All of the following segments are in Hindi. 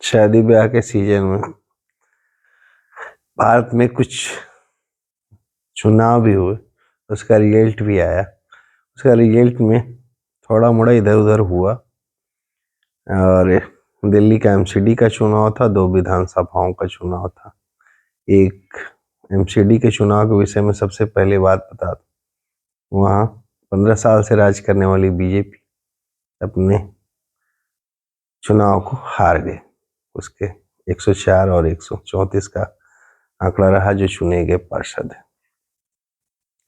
शादी ब्याह के सीजन में भारत में कुछ चुनाव भी हुए, उसका रिजल्ट भी आया। उसका रिजल्ट में थोड़ा मोड़ा इधर उधर हुआ और दिल्ली का एमसीडी का चुनाव था, 2 विधानसभाओं का चुनाव था। एक एमसीडी के चुनाव के विषय में सबसे पहले बात बता दूं, वहाँ 15 साल से राज करने वाली बीजेपी अपने चुनाव को हार गए। उसके 104 और 134 का आंकड़ा रहा जो चुने गए पार्षद है।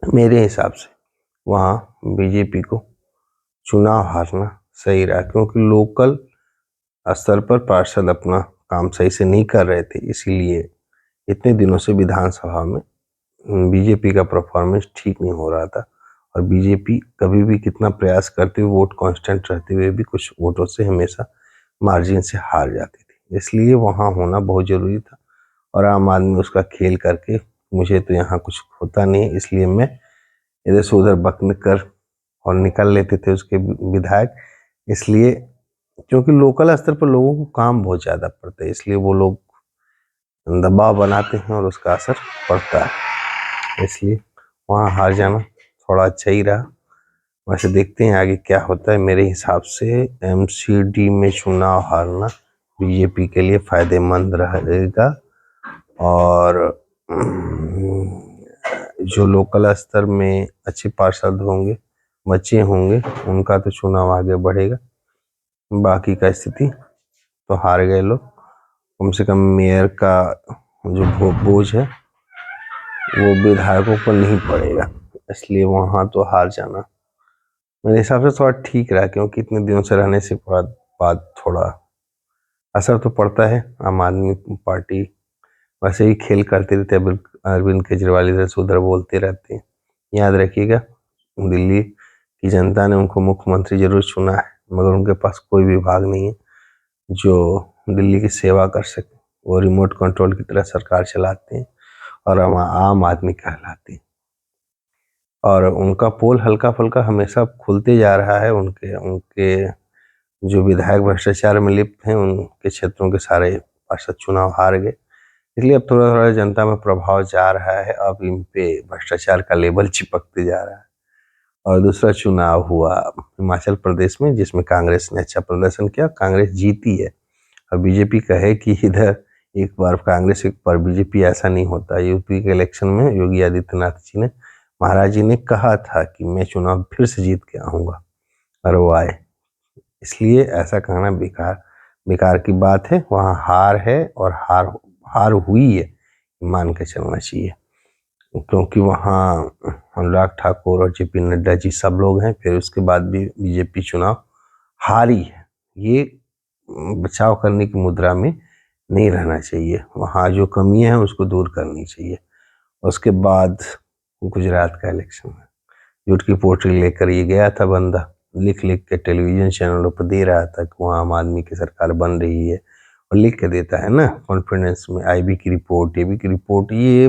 मेरे हिसाब से वहाँ बीजेपी को चुनाव हारना सही रहा, क्योंकि लोकल स्तर पर पार्षद अपना काम सही से नहीं कर रहे थे, इसीलिए इतने दिनों से विधानसभा में बीजेपी का परफॉर्मेंस ठीक नहीं हो रहा था। और बीजेपी कभी भी कितना प्रयास करते हुए, वोट कांस्टेंट रहते हुए भी कुछ वोटों से हमेशा मार्जिन से हार जाती थी, इसलिए वहाँ होना बहुत जरूरी था। और आम आदमी उसका खेल करके, मुझे तो यहाँ कुछ होता नहीं, इसलिए मैं इधर से उधर बकने कर और निकल लेते थे उसके विधायक। इसलिए क्योंकि लोकल स्तर पर लोगों को काम बहुत ज़्यादा पड़ता है, इसलिए वो लोग दबाव बनाते हैं और उसका असर पड़ता है, इसलिए वहाँ हार जाना थोड़ा अच्छा ही रहा। वैसे देखते हैं आगे क्या होता है। मेरे हिसाब से एमसीडी में चुनाव हारना बीजेपी के लिए फायदेमंद रहेगा, और जो लोकल स्तर में अच्छे पार्षद होंगे, बच्चे होंगे, उनका तो चुनाव आगे बढ़ेगा। बाकी का स्थिति तो हार गए लोग। कम से कम मेयर का जो बोझ है वो विधायकों पर नहीं पड़ेगा, इसलिए वहाँ तो हार जाना मेरे हिसाब से थोड़ा ठीक रहा, क्योंकि इतने दिनों से रहने से बाद थोड़ा असर तो पड़ता है। आम आदमी पार्टी वैसे ही खेल करते रहते, अरविंद केजरीवाल इधर से उधर बोलते रहते हैं। याद रखिएगा, दिल्ली की जनता ने उनको मुख्यमंत्री जरूर चुना है, मगर उनके पास कोई विभाग नहीं है जो दिल्ली की सेवा कर सके। वो रिमोट कंट्रोल की तरह सरकार चलाते हैं और हम आम आदमी कहलाते हैं। और उनका पोल हल्का फुल्का हमेशा खुलते जा रहा है। उनके उनके जो विधायक भ्रष्टाचार में लिप्त हैं, उनके क्षेत्रों के सारे पार्षद चुनाव हार गए, इसलिए अब थोड़ा थोड़ा जनता में प्रभाव जा रहा है। अब इन पे भ्रष्टाचार का लेबल चिपकते जा रहा है। और दूसरा चुनाव हुआ हिमाचल प्रदेश में, जिसमें कांग्रेस ने अच्छा प्रदर्शन किया, कांग्रेस जीती है। और बीजेपी कहे कि इधर एक बार कांग्रेस एक बार बीजेपी, ऐसा नहीं होता। यूपी के इलेक्शन में योगी आदित्यनाथ जी ने, महाराज जी ने कहा था कि मैं चुनाव फिर से जीत के आऊँगा, और वो आए। इसलिए ऐसा कहना बेकार बेकार की बात है। वहाँ हार है और हार हुई है, मान के चलना चाहिए, क्योंकि वहाँ अनुराग ठाकुर और जेपी नड्डा जी सब लोग हैं। फिर उसके बाद भी बीजेपी चुनाव हारी है, ये बचाव करने की मुद्रा में नहीं रहना चाहिए। वहाँ जो कमियां हैं उसको दूर करनी चाहिए। उसके बाद गुजरात का इलेक्शन है, झूठ की पोटली लेकर ये गया था बंदा, लिख लिख के टेलीविजन चैनलों पर दे रहा था कि वहाँ आम आदमी की सरकार बन रही है, और लिख के देता है ना कॉन्फिडेंस में, आईबी की रिपोर्ट, एबी की रिपोर्ट। ये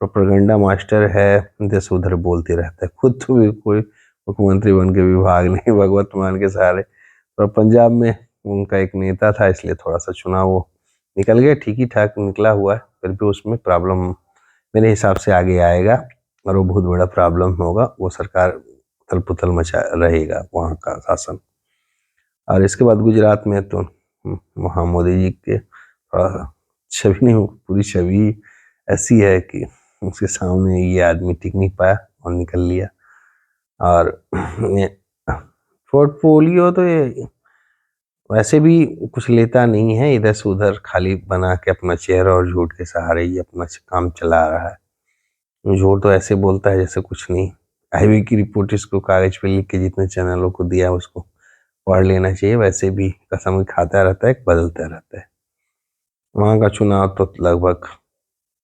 प्रोपेगेंडा मास्टर है, इधर से उधर बोलते रहता है। खुद तो भी कोई मुख्यमंत्री बन के विभाग नहीं, भगवत मान के सहारे। और पंजाब में उनका एक नेता था, इसलिए थोड़ा सा चुनाव वो निकल गया, ठीक ही ठाक निकला हुआ है। फिर भी उसमें प्रॉब्लम मेरे हिसाब से आगे आएगा, और वो बहुत बड़ा प्रॉब्लम होगा। वो सरकार उथल पुथल मचा रहेगा वहाँ का शासन। और इसके बाद गुजरात में तो वहाँ मोदी जी के छवि नहीं, पूरी छवि ऐसी है कि उसके सामने ये आदमी टिक नहीं पाया और निकल लिया। और पोर्टफोलियो तो ये वैसे भी कुछ लेता नहीं है, इधर से उधर खाली बना के अपना चेहरा और झूठ के सहारे ही अपना काम चला रहा है। झूठ तो ऐसे बोलता है जैसे कुछ नहीं। आईबी की रिपोर्ट इसको कागज पे लिख के जितने चैनलों को दिया उसको पढ़ लेना चाहिए। वैसे भी कसम खाता रहता है, बदलता रहता है। वहाँ का चुनाव तो लगभग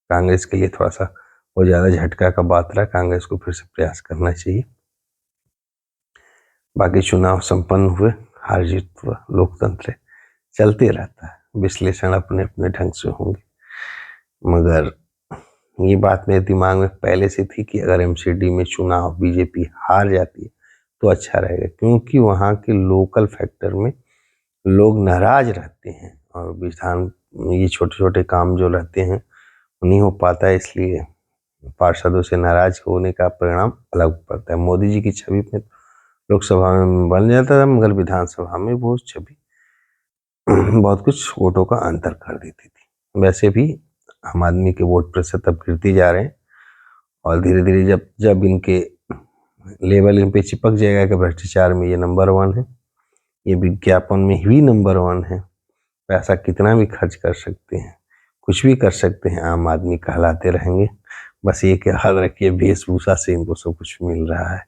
कांग्रेस के लिए थोड़ा सा बहुत ज़्यादा झटका का बात रहा। कांग्रेस को फिर से प्रयास करना चाहिए। बाकी चुनाव संपन्न हुए, हार जीत हुआ, लोकतंत्र चलते रहता है। विश्लेषण अपने अपने ढंग से होंगे, मगर ये बात मेरे दिमाग में पहले से थी कि अगर एमसीडी में चुनाव बीजेपी हार जाती है तो अच्छा रहेगा, क्योंकि वहाँ के लोकल फैक्टर में लोग नाराज रहते हैं और विधान ये छोटे छोटे काम जो रहते हैं नहीं हो पाता है, इसलिए पार्षदों से नाराज होने का परिणाम अलग पड़ता है। मोदी जी की छवि में लोकसभा में बन जाता था, मगर विधानसभा में वो छवि बहुत कुछ वोटों का अंतर कर देती थी। वैसे भी आम आदमी के वोट प्रतिशत अब गिरते जा रहे हैं, और धीरे धीरे जब जब इनके लेवल इन पे चिपक जाएगा कि भ्रष्टाचार में ये नंबर 1 है, ये विज्ञापन में ही नंबर 1 है, पैसा कितना भी खर्च कर सकते हैं, कुछ भी कर सकते हैं, आम आदमी कहलाते रहेंगे। बस ये याद रखिए, वेशभूषा से इनको सब कुछ मिल रहा है,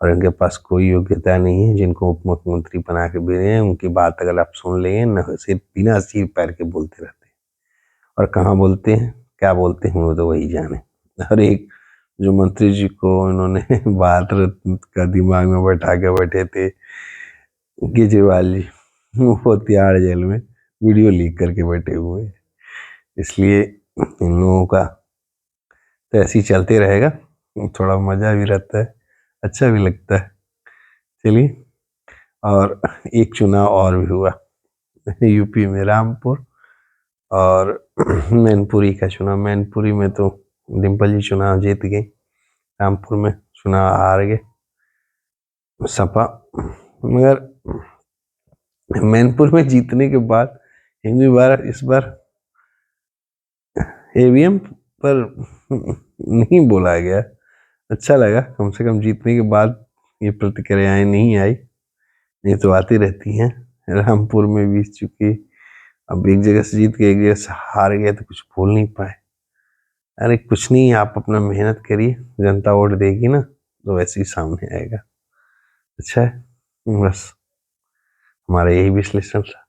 और इनके पास कोई योग्यता नहीं है। जिनको उप मुख्यमंत्री बना के भेजे हैं, उनकी बात अगर आप सुन लेंगे न, सिर्फ बिना सिर पैर के बोलते रहते हैं, और कहाँ बोलते हैं क्या बोलते हैं वो तो वही जाने। और एक जो मंत्री जी को इन्होंने भारत रत्न का दिमाग में बैठा के बैठे थे, केजरीवाल जी, वो तिहाड़ जेल में वीडियो लीक करके बैठे हुए हैं। इसलिए इन लोगों का तो ऐसे ही चलते रहेगा, थोड़ा मजा भी रहता है, अच्छा भी लगता है। चलिए, और एक चुनाव और भी हुआ यूपी में, रामपुर और मैनपुरी का चुनाव। मैनपुरी में तो डिम्पल जी चुनाव जीत गई, रामपुर में चुनाव हार गए सपा। मगर मैनपुर में जीतने के बाद इस बार ईवीएम पर नहीं बोला गया। अच्छा लगा, कम से कम जीतने के बाद ये प्रतिक्रियाएं नहीं आई, ये तो आती रहती हैं। रामपुर में भी चुकी, अब एक जगह से जीत के एक जगह से हार गए तो कुछ बोल नहीं पाए। अरे कुछ नहीं, आप अपना मेहनत करिए, जनता वोट देगी ना तो वैसे ही सामने आएगा। अच्छा है, बस हमारा यही विश्लेषण था।